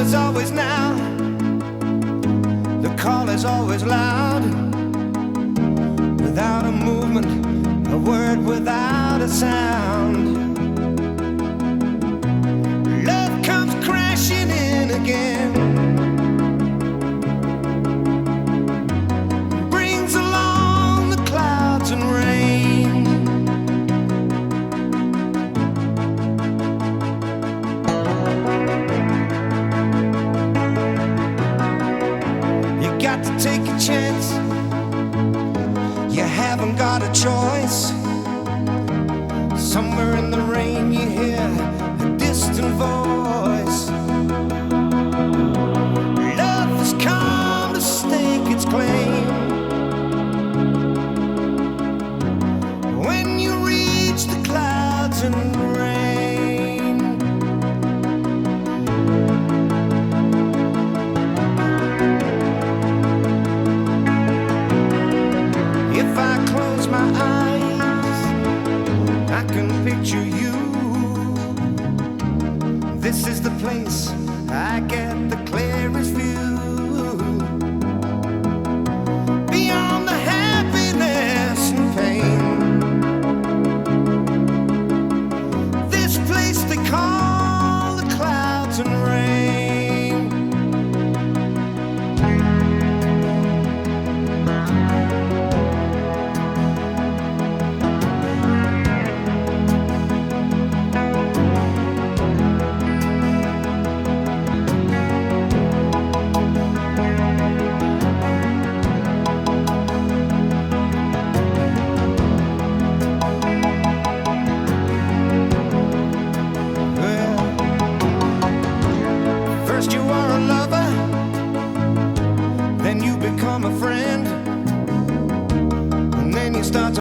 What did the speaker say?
is always now, the call is always loud. Without a movement, a word without a sound. Love comes crashing in again, brings along the clouds and rain. You got to take a chance, you haven't got a choice. Somewhere in the rain you hear a distant voice. Love has come to stake its claim. When you reach the clouds and rain, if I close my eyes, I can picture you. This is the place I get the clearest view. Beyond the happiness and pain, this place they call the clouds and rain.